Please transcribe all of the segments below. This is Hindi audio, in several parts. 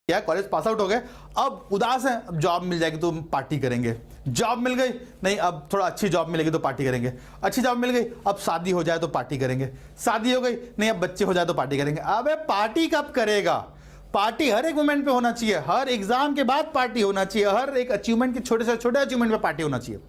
क्या कॉलेज पास आउट हो गए, अब उदास हैं, अब जॉब मिल जाएगी तो पार्टी करेंगे, जॉब मिल गई नहीं अब थोड़ा अच्छी जॉब मिलेगी तो पार्टी करेंगे, अच्छी जॉब मिल गई अब शादी हो जाए तो पार्टी करेंगे, शादी हो गई नहीं अब बच्चे हो जाए तो पार्टी करेंगे। अबे पार्टी कब करेगा? पार्टी हर एक मोमेंट पे होना चाहिए, हर एग्जाम के बाद पार्टी होना चाहिए, हर एक अचीवमेंट के छोटे से छोटे अचीवमेंट पे पार्टी होना चाहिए।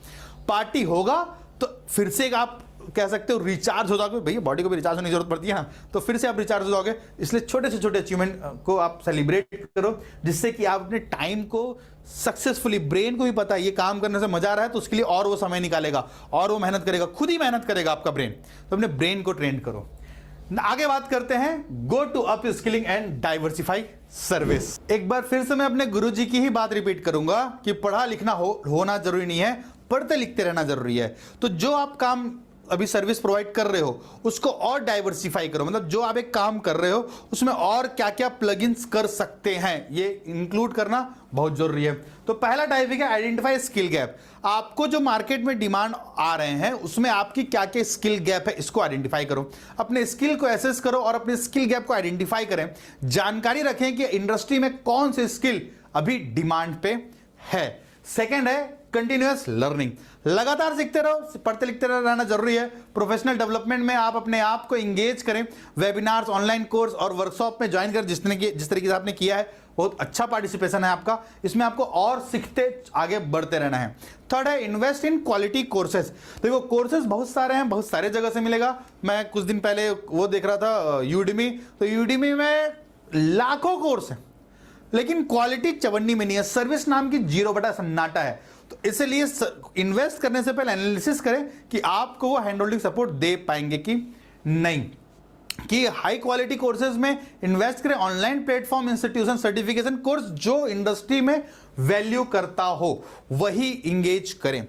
पार्टी होगा तो फिर से आप कह सकते हो रिचार्ज हो जाओगे, भैया बॉडी को भी रिचार्ज होने की जरूरत पड़ती है ना, तो फिर से आप रिचार्ज हो जाओगे। इसलिए छोटे से छोटे अचीवमेंट को आप सेलिब्रेट करो, जिससे कि आप अपने टाइम को सक्सेसफुली, ब्रेन को भी पता है ये काम करने से मजा आ रहा है तो उसके लिए और वो समय निकालेगा और वो मेहनत करेगा, खुद ही मेहनत करेगा आपका ब्रेन। तो अपने ब्रेन को ट्रेन करो। आगे बात करते हैं go to upskilling and diversify service. एक बार फिर से मैं अपने गुरुजी की ही बात रिपीट करूंगा कि पढ़ा लिखना होना जरूरी नहीं है, पढ़ते लिखते रहना जरूरी है। तो जो आप काम अभी सर्विस प्रोवाइड कर रहे हो उसको और डाइवर्सिफाई करो, मतलब जो आप एक काम कर रहे हो उसमें और क्या क्या प्लगइन्स कर सकते हैं ये इंक्लूड करना बहुत जरूरी है। तो पहला टाइप है आइडेंटिफाई स्किल गैप। आपको जो मार्केट में डिमांड आ रहे हैं उसमें आपकी क्या क्या स्किल गैप है इसको आइडेंटिफाई करो, अपने स्किल को एसेस करो और अपने स्किल गैप को आइडेंटिफाई करें। जानकारी रखें कि इंडस्ट्री में कौन से स्किल अभी डिमांड पे है। सेकेंड है कंटिन्यूअस लर्निंग, लगातार सीखते रहो, पढ़ते लिखते रहना जरूरी है। प्रोफेशनल डेवलपमेंट में आप अपने आप को इंगेज करें, वेबिनार्स, ऑनलाइन कोर्स और वर्कशॉप में ज्वाइन करें जिस तरीके से आपने किया है, बहुत अच्छा पार्टिसिपेशन है आपका, इसमें आपको और सीखते आगे बढ़ते रहना है। थर्ड है इन्वेस्ट इन क्वालिटी कोर्सेज। देखो कोर्सेज बहुत सारे हैं, बहुत सारे जगह से मिलेगा। मैं कुछ दिन पहले वो देख रहा था यूडमी, तो यूडमी में लाखों कोर्स है लेकिन क्वालिटी चवन्नी में नहीं है, सर्विस नाम की 0 सन्नाटा है। तो इसलिए इन्वेस्ट करने से पहले एनालिसिस करें कि आपको वो हैंड होल्डिंग सपोर्ट दे पाएंगे कि नहीं, कि हाई क्वालिटी कोर्सेज में इन्वेस्ट करें। Online platform, institution, certification course जो इंडस्ट्री में वैल्यू करता हो वही इंगेज करें।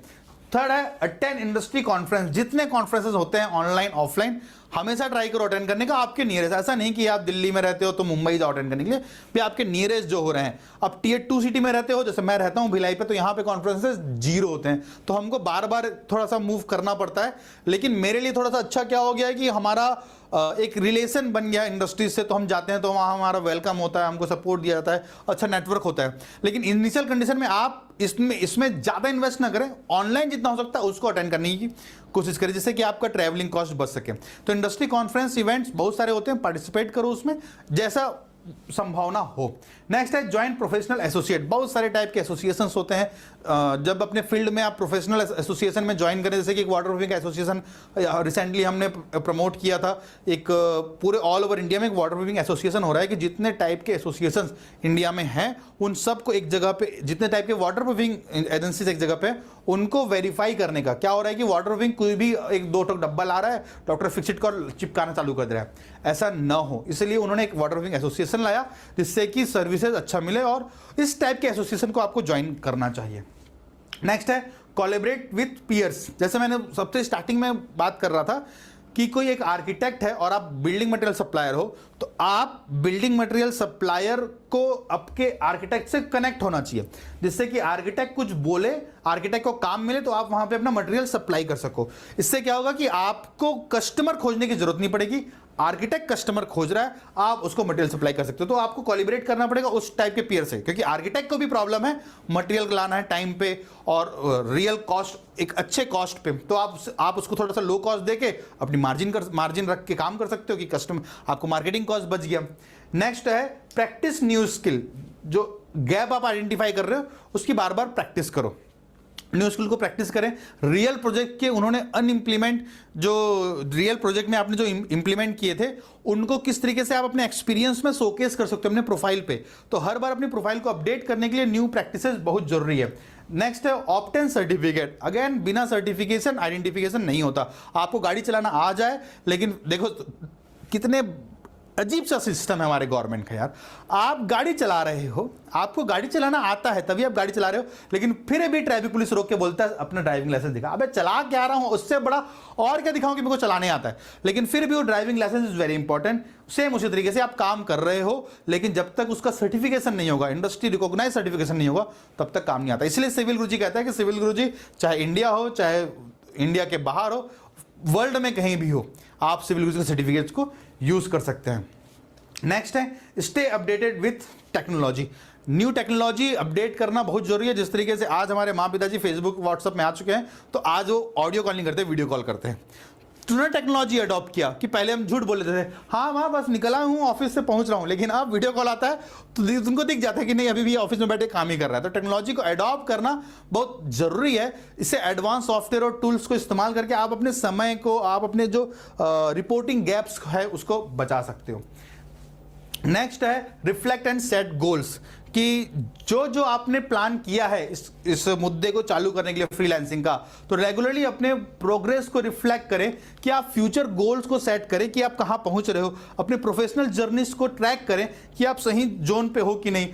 थर्ड है अटेंड इंडस्ट्री कॉन्फ्रेंस। जितने कॉन्फ्रेंसेस होते हैं ऑनलाइन ऑफलाइन हमेशा ट्राई करो अटेंड करने का। आपके नियरेस्ट, ऐसा नहीं कि आप दिल्ली में रहते हो तो मुंबई जाओ अटेंड करने के लिए, भी आपके नियरेस्ट जो हो रहे हैं। अब टियर 2 सिटी में रहते हो, जैसे मैं रहता हूं भिलाई पे, तो यहां पे कॉन्फ्रेंसेस 0 होते हैं, तो हमको बार बार थोड़ा सा मूव करना पड़ता है। लेकिन मेरे लिए थोड़ा सा अच्छा क्या हो गया है कि हमारा एक रिलेशन बन गया इंडस्ट्री से, तो हम जाते हैं तो वहाँ हमारा वेलकम होता है, हमको सपोर्ट दिया जाता है, अच्छा नेटवर्क होता है। लेकिन इनिशियल कंडीशन में आप इसमें ज़्यादा इन्वेस्ट ना करें, ऑनलाइन जितना हो सकता है उसको अटेंड करने की कोशिश करें जिससे कि आपका ट्रैवलिंग कॉस्ट बच सके। तो इंडस्ट्री कॉन्फ्रेंस इवेंट्स बहुत सारे होते हैं, पार्टिसिपेट करो उसमें जैसा संभावना हो। नेक्स्ट है ज्वाइन प्रोफेशनल एसोसिएट। बहुत सारे टाइप के एसोसिएशंस होते हैं, जब अपने फील्ड में आप प्रोफेशनल एसोसिएशन में ज्वाइन करें, जैसे कि एक वाटर प्रूफिंग एसोसिएशन रिसेंटली हमने प्रमोट किया था। एक पूरे ऑल ओवर इंडिया में एक वाटर प्रूफिंग एसोसिएशन हो रहा है कि जितने टाइप के एसोसिएशंस इंडिया में हैं उन सबको एक जगह पे, जितने टाइप के वाटर प्रूफिंग एजेंसीज एक जगह पे, उनको वेरीफाई करने का। क्या हो रहा है कि वाटर प्रूफिंग कोई भी 1-2 टक डब्बा ला रहा है, डॉक्टर फिक्सिट का चिपकाना चालू कर दे रहा है, ऐसा न हो, इसलिए उन्होंने एक वाटर प्रूफिंग एसोसिएशन लाया जिससे कि सर्विसेज अच्छा मिले, और इस टाइप के एसोसिएशन को आपको ज्वाइन करना चाहिए। नेक्स्ट है कोलैबोरेट विथ पीयर्स। जैसे मैंने सबसे स्टार्टिंग में बात कर रहा था कि कोई एक आर्किटेक्ट है और आप बिल्डिंग मटेरियल सप्लायर हो, तो आप बिल्डिंग मटेरियल सप्लायर को आपके आर्किटेक्ट से कनेक्ट होना चाहिए, जिससे कि आर्किटेक्ट कुछ बोले, आर्किटेक्ट को काम मिले तो आप वहां पे अपना मटेरियल सप्लाई कर सको। इससे क्या होगा कि आपको कस्टमर खोजने की जरूरत नहीं पड़ेगी, आर्किटेक्ट कस्टमर खोज रहा है, आप उसको मटेरियल सप्लाई कर सकते हो। तो आपको कोलैबोरेट करना पड़ेगा उस टाइप के पीयर से, क्योंकि आर्किटेक्ट को भी प्रॉब्लम है मटेरियल लाना है टाइम पे और रियल कॉस्ट, एक अच्छे कॉस्ट पे। तो आप उसको थोड़ा सा लो कॉस्ट देके अपनी मार्जिन रख के काम कर सकते हो कि कस्टमर, आपको मार्केटिंग कॉस्ट बच गया। नेक्स्ट है प्रैक्टिस न्यू स्किल। जो गैप आप आइडेंटिफाई कर रहे हो उसकी बार बार प्रैक्टिस करो, न्यू स्किल को प्रैक्टिस करें। रियल प्रोजेक्ट के उन्होंने अनइम्प्लीमेंट, जो रियल प्रोजेक्ट में आपने जो इंप्लीमेंट किए थे उनको किस तरीके से आप अपने एक्सपीरियंस में शोकेस कर सकते हो अपने प्रोफाइल पे। तो हर बार अपनी प्रोफाइल को अपडेट करने के लिए न्यू प्रैक्टिसेस बहुत जरूरी है। नेक्स्ट है ऑब्टेन सर्टिफिकेट। अगेन बिना सर्टिफिकेशन आइडेंटिफिकेशन नहीं होता। आपको गाड़ी चलाना आ जाए, लेकिन देखो कितने अजीब सा सिस्टम है हमारे गवर्नमेंट का यार। आप गाड़ी चला रहे हो, आपको गाड़ी चलाना आता है तभी आप गाड़ी चला रहे हो, लेकिन फिर भी ट्रैफिक पुलिस रोक के बोलता है अपना ड्राइविंग लाइसेंस दिखा। अबे चला क्या रहा हूं, उससे बड़ा और क्या दिखाऊं कि मेरे को चलाने आता है। लेकिन फिर भी वो driving licence is very important. Same उसी तरीके से आप काम कर रहे हो, लेकिन जब तक उसका सर्टिफिकेशन नहीं होगा, इंडस्ट्री रिकॉग्नाइज सर्टिफिकेशन नहीं होगा, तब तक काम नहीं आता। इसलिए सिविल गुरुजी कहता है कि सिविल गुरुजी चाहे इंडिया हो चाहे इंडिया के बाहर हो, वर्ल्ड में कहीं भी हो, आप सिविल गुरुजी के सर्टिफिकेट्स को यूज कर सकते हैं। नेक्स्ट है stay updated with technology. New technology update करना बहुत जरूरी है। जिस तरीके से आज हमारे माँ पिताजी फेसबुक व्हाट्सएप में आ चुके हैं, तो आज वो ऑडियो कॉल नहीं करते, वीडियो कॉल करते हैं। तुमने टेक्नोलॉजी अडॉप्ट किया कि पहले हम झूठ बोल रहे थे, हाँ माँ बस निकला हूँ ऑफिस से पहुंच रहा हूँ, लेकिन अब वीडियो कॉल आता है तो तुमको दिख जाता है कि नहीं अभी भी ऑफिस में बैठे काम ही कर रहा है। तो टेक्नोलॉजी को अडॉप्ट करना बहुत जरूरी है। इससे एडवांस सॉफ्टवेयर और टूल्स को इस्तेमाल करके आप अपने समय को, आप अपने जो रिपोर्टिंग गैप्स है उसको बचा सकते हो। नेक्स्ट है रिफ्लेक्ट एंड सेट गोल्स, कि जो जो आपने प्लान किया है इस मुद्दे को चालू करने के लिए फ्रीलांसिंग का, तो रेगुलरली अपने प्रोग्रेस को रिफ्लेक्ट करें कि आप फ्यूचर गोल्स को सेट करें कि आप कहां पहुंच रहे हो। अपने प्रोफेशनल जर्नीज को ट्रैक करें कि आप सही जोन पे हो कि नहीं,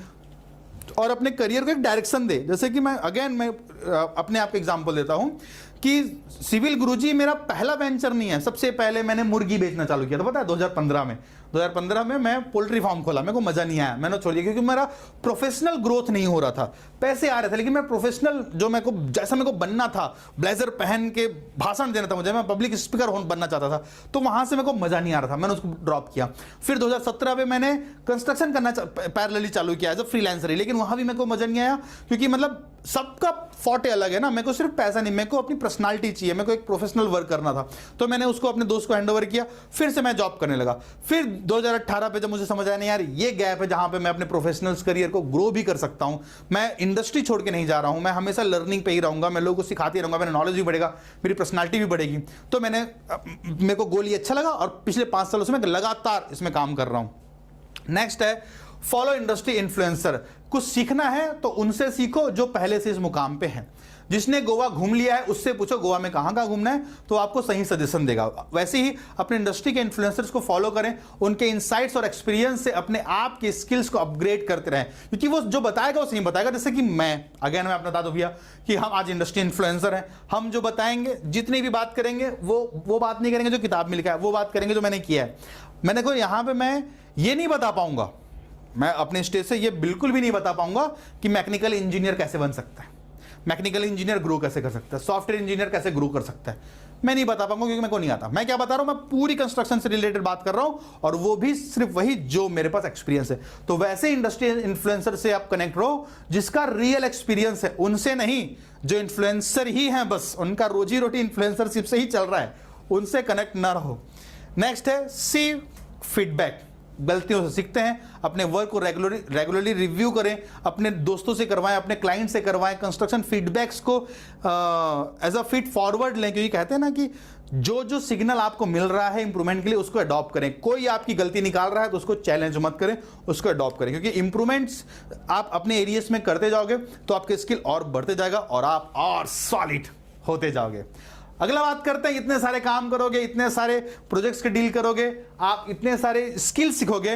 और अपने करियर को एक डायरेक्शन दे। जैसे कि मैं अपने आप का एग्जांपल देता हूं कि सिविल गुरुजी मेरा पहला वेंचर नहीं है। सबसे पहले मैंने मुर्गी बेचना चालू किया था, पता है 2015 में मैं पोल्ट्री फार्म खोला। मेरे को मजा नहीं आया, मैंने छोड़ दिया क्योंकि मेरा प्रोफेशनल ग्रोथ नहीं हो रहा था। पैसे आ रहे थे लेकिन मैं प्रोफेशनल जो जैसा मेरे को बनना था, ब्लेजर पहन के भाषण देना था मुझे, मैं पब्लिक स्पीकर बनना चाहता था, तो वहां से मेरे को मजा नहीं आ रहा था, मैंने उसको ड्रॉप किया। फिर 2017 में मैंने कंस्ट्रक्शन करना पैरेलली चालू किया एज अ फ्रीलांसर ही, लेकिन वहां भी मेरे को मजा नहीं आया क्योंकि मतलब सबका फॉटे अलग है ना। मेरे को सिर्फ पैसा नहीं, मेरे को अपनी पर्सनालिटी चाहिए, मेरे को एक प्रोफेशनल वर्क करना था। तो मैंने उसको अपने दोस्त को हैंडओवर किया, फिर से मैं जॉब करने लगा। फिर 2018 पे जब मुझे समझ आया नहीं यार ये गैप है जहां पे मैं अपने प्रोफेशनल करियर को ग्रो भी कर सकता हूं, मैं इंडस्ट्री छोड़ के नहीं जा रहा हूं, मैं हमेशा लर्निंग पे ही रहूंगा, मैं लोगों को सिखाती रहूंगा, मेरा नॉलेज भी बढ़ेगा, मेरी पर्सनालिटी भी बढ़ेगी। तो मेरे को गोल ये अच्छा लगा और पिछले 5 सालों से मैं लगातार इसमें काम कर रहा हूं। नेक्स्ट है फॉलो इंडस्ट्री इन्फ्लुएंसर। कुछ सीखना है तो उनसे सीखो जो पहले से इस मुकाम पे हैं। जिसने गोवा घूम लिया है उससे पूछो गोवा में कहां कहां घूमना है, तो आपको सही सजेशन देगा। वैसे ही अपने इंडस्ट्री के इन्फ्लुएंसर्स को फॉलो करें, उनके इनसाइट्स और एक्सपीरियंस से अपने आप के स्किल्स को अपग्रेड करते रहें, क्योंकि वो जो बताएगा वो सही बताएगा। जैसे कि मैं अपना बता दूं भैया कि हम आज इंडस्ट्री इन्फ्लुएंसर हैं, हम जो बताएंगे जितनी भी बात करेंगे वो बात नहीं करेंगे जो किताब में लिखा है, वो बात करेंगे जो मैंने किया है। मैंने को यहां पर मैं ये नहीं बता पाऊंगा, मैं अपने स्टेज से ये बिल्कुल भी नहीं बता पाऊंगा कि मैकेनिकल इंजीनियर कैसे बन सकता है, मैकेनिकल इंजीनियर ग्रो कैसे कर सकता है, सॉफ्टवेयर इंजीनियर कैसे ग्रो कर सकता है, मैं नहीं बता पाऊंगा क्योंकि मेरे को नहीं आता। मैं क्या बता रहा हूं, मैं पूरी कंस्ट्रक्शन से रिलेटेड बात कर रहा हूं, और वो भी सिर्फ वही जो मेरे पास एक्सपीरियंस है। तो वैसे इंडस्ट्री इन्फ्लुएंसर से आप कनेक्ट रहो जिसका रियल एक्सपीरियंस है, उनसे नहीं जो इन्फ्लुएंसर ही हैं, बस उनका रोजी रोटी इन्फ्लुएंसरशिप से ही चल रहा है, उनसे कनेक्ट ना रहो। नेक्स्ट है सी फीडबैक। गलतियों से सीखते हैं, अपने वर्क को रेगुलरली रिव्यू करें, अपने दोस्तों से करवाएं, अपने क्लाइंट से करवाएं, कंस्ट्रक्शन फीडबैक्स को एज अ फीड फॉरवर्ड लें, क्योंकि कहते हैं ना कि जो सिग्नल आपको मिल रहा है इंप्रूवमेंट के लिए उसको अडॉप्ट करें। कोई आपकी गलती निकाल रहा है तो उसको चैलेंज मत करें, उसको अडॉप्ट करें, क्योंकि इंप्रूवमेंट्स आप अपने एरियाज में करते जाओगे तो आपके स्किल और बढ़ते जाएगा और आप और सॉलिड होते जाओगे। अगला बात करते हैं, इतने सारे काम करोगे, इतने सारे प्रोजेक्ट्स के डील करोगे, आप इतने सारे स्किल सीखोगे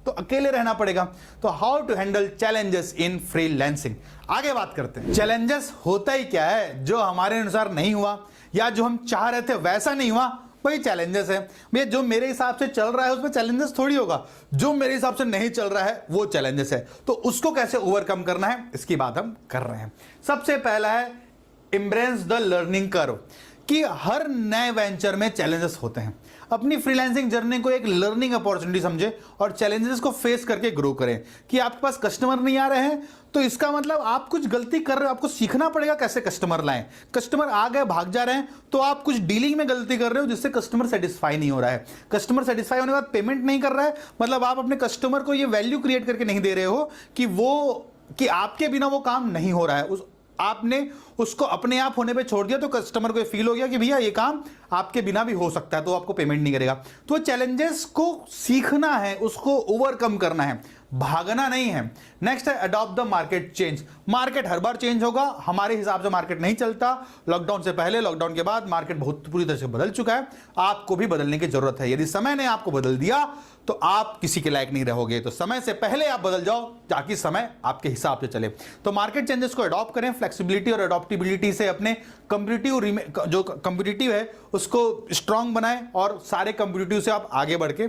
तो अकेले रहना पड़ेगा। तो how to handle challenges in freelancing, आगे बात करते हैं। चैलेंजेस होता ही क्या है, जो हमारे अनुसार नहीं हुआ या जो हम चाह रहे थे वैसा नहीं हुआ, वही चैलेंजेस है। भैया जो मेरे हिसाब से चल रहा है उसमें चैलेंजेस थोड़ी होगा, जो मेरे हिसाब से नहीं चल रहा है वो चैलेंजेस है। तो उसको कैसे ओवरकम करना है इसकी बात हम कर रहे हैं। सबसे पहला है एम्ब्रेस द लर्निंग कर्व, कि हर नए वेंचर में चैलेंजेस होते हैं। अपनी फ्रीलांसिंग जर्नी को एक लर्निंग अपॉर्चुनिटी समझे और चैलेंजेस को फेस करके ग्रो करें। कि आपके पास कस्टमर नहीं आ रहे हैं तो इसका मतलब आप कुछ गलती कर रहे हो, आपको सीखना पड़ेगा कैसे कस्टमर लाएं। कस्टमर आ गए भाग जा रहे हैं तो आप कुछ डीलिंग में गलती कर रहे हो जिससे कस्टमर सेटिस्फाई नहीं हो रहा है। कस्टमर सेटिस्फाई होने के बाद पेमेंट नहीं कर रहा है, मतलब आप अपने कस्टमर को ये वैल्यू क्रिएट करके नहीं दे रहे हो कि आपके बिना वो काम नहीं हो रहा है। आपने उसको अपने आप होने पे छोड़ दिया तो कस्टमर को फील हो गया कि भैया ये काम आपके बिना भी हो सकता है, तो आपको पेमेंट नहीं करेगा। तो चैलेंजेस को सीखना है, उसको ओवरकम करना है, भागना नहीं है। नेक्स्ट है adopt the market change. Market her bar change होगा, हमारे हिसाब से मार्केट नहीं चलता। लॉकडाउन से पहले, लॉकडाउन के बाद मार्केट बहुत पूरी तरह से बदल चुका है, आपको भी बदलने की जरूरत है। यदि समय ने आपको बदल दिया तो आप किसी के लायक नहीं रहोगे, तो समय से पहले आप बदल जाओ ताकि समय आपके हिसाब से चले। तो मार्केट चेंजेस को अडॉप्ट करें, फ्लेक्सिबिलिटी और अडॉप्टिबिलिटी से अपने कम्पिटिटिव है उसको स्ट्रांग बनाएं और सारे कम्पिटिटिव से आप आगे बढ़ के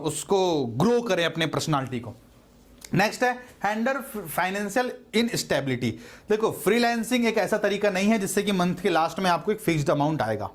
उसको ग्रो करें अपने पर्सनालिटी को। नेक्स्ट है हैंडल फाइनेंशियल इनस्टेबिलिटी। देखो फ्रीलांसिंग एक ऐसा तरीका नहीं है जिससे कि मंथ के लास्ट में आपको एक फिक्स्ड अमाउंट आएगा।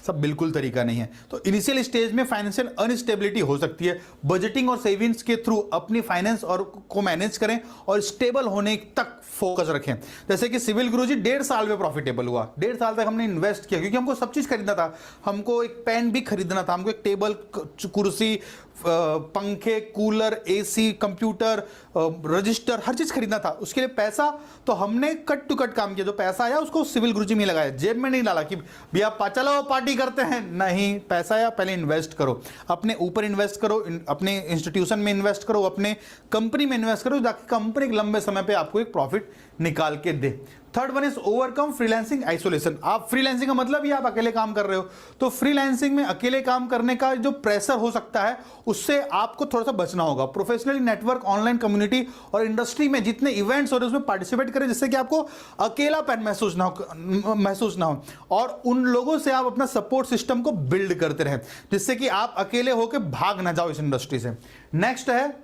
सब बिल्कुल तरीका नहीं है। तो इनिशियल स्टेज में फाइनेंशियल अनस्टेबिलिटी हो सकती है। बजटिंग और सेविंग्स के थ्रू अपनी फाइनेंस और को मैनेज करें और स्टेबल होने तक फोकस रखें। जैसे कि सिविल गुरुजी 1.5 साल में प्रॉफिटेबल हुआ, 1.5 साल तक हमने इन्वेस्ट किया, क्योंकि हमको सब चीज खरीदना था। हमको एक पेन भी खरीदना था, हमको एक टेबल, कुर्सी, पंखे, कूलर, एसी, कंप्यूटर, रजिस्टर, हर चीज खरीदना था। उसके लिए पैसा तो हमने कट टू कट काम किया। जो पैसा आया उसको सिविल गुरुजी में लगाया, जेब में नहीं डाला कि भैया चलो पार्टी करते हैं। नहीं, पैसा आया पहले इन्वेस्ट करो, अपने ऊपर इन्वेस्ट करो, अपने इंस्टीट्यूशन में इन्वेस्ट करो, अपने कंपनी में इन्वेस्ट करो, ताकि कंपनी एक लंबे समय पे आपको एक प्रॉफिट निकाल के दे। Third one is overcome freelancing isolation. आप फ्रीलांसिंग का मतलब ही आप अकेले काम कर रहे हो, तो फ्रीलांसिंग में अकेले काम करने का जो प्रेशर हो सकता है उससे आपको थोड़ा सा बचना होगा। प्रोफेशनली नेटवर्क, ऑनलाइन कम्युनिटी और इंडस्ट्री में जितने इवेंट्स हो रहे हैं उसमें पार्टिसिपेट करें, जिससे कि आपको अकेलापन महसूस ना हो और उन लोगों से आप अपना सपोर्ट सिस्टम को बिल्ड करते रहें, जिससे कि आप अकेले होकर भाग ना जाओ इस इंडस्ट्री से। नेक्स्ट है